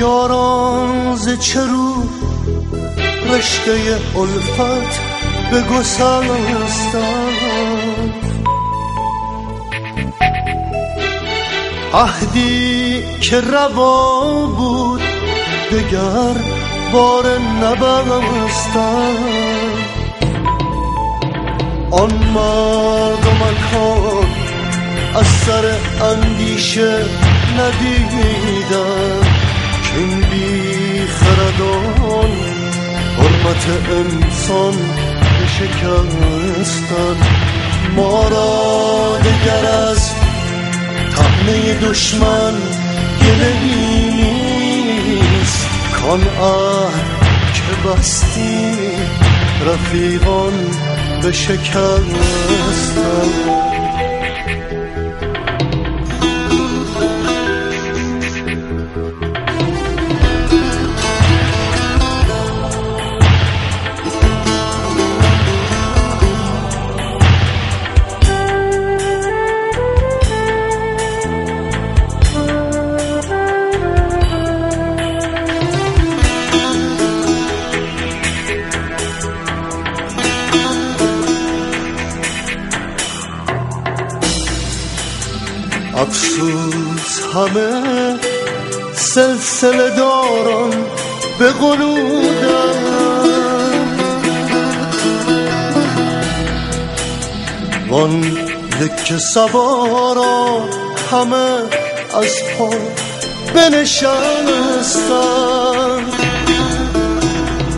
یاران ز چه رو رشته الفت به گسستن، عهدی که روا بود دگر بار نبستن، آن مرد و مکان از سر اندیشه ندیدن که این بی خردان حرمت انسان بشکستن. ما را دگر از طعنه دشمن گله نیست، کان عهد که بستی رفیقان بشکستن. افسوس همه سلسله داران به قلودن، وان یک سواران همه از پا بنشستن.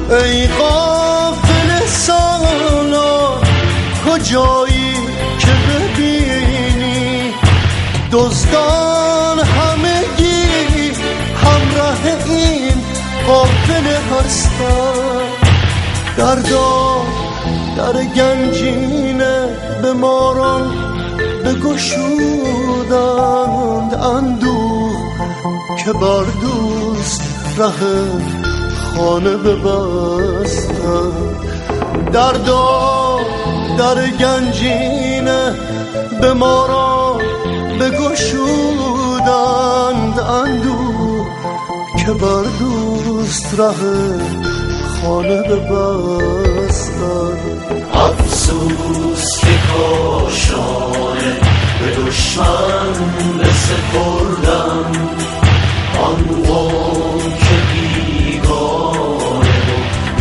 ای غافل سالار کجایی که ببینی دزدان همگی همراه این قافله هستن. در گنجینه به ماران بگشودند اندوه که بر دوست ره خانه ببستند. در گنجینه به ماران بگشودند اندوه که بر دوست ره خانه ببستند. افسوس که کاشانه به دشمن بسپردم، آن قوم که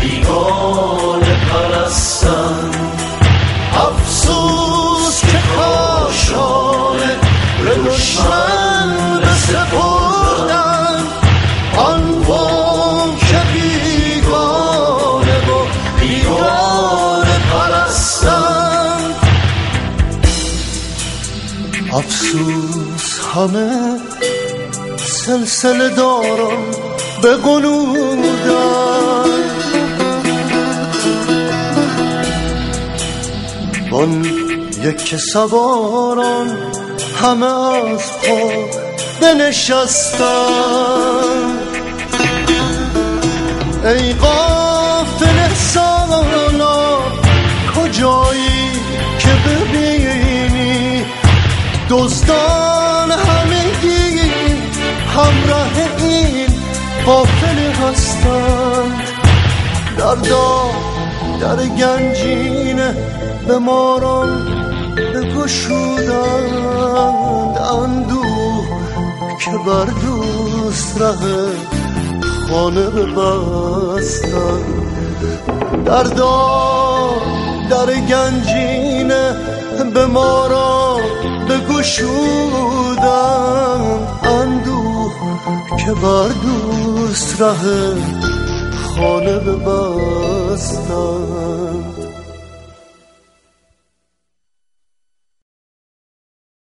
بیگانه پرستند. افسوس که کاشانه به دشمن بسپردم، آن قوم که بیگانه پرستند. افسوس همه سلسله داران به قلودن، وان یک سواران همه از پا بنشستن. ای غافل سالار کجایی که ببینی دزدان همگی همراه این قافله هستند. در گنجینه به ماران بگشودند اندوه که بر دوست ره خانه ببستند. در گنجینه به ماران بگشودند اندوه که بر دوست ره خانه ببستند.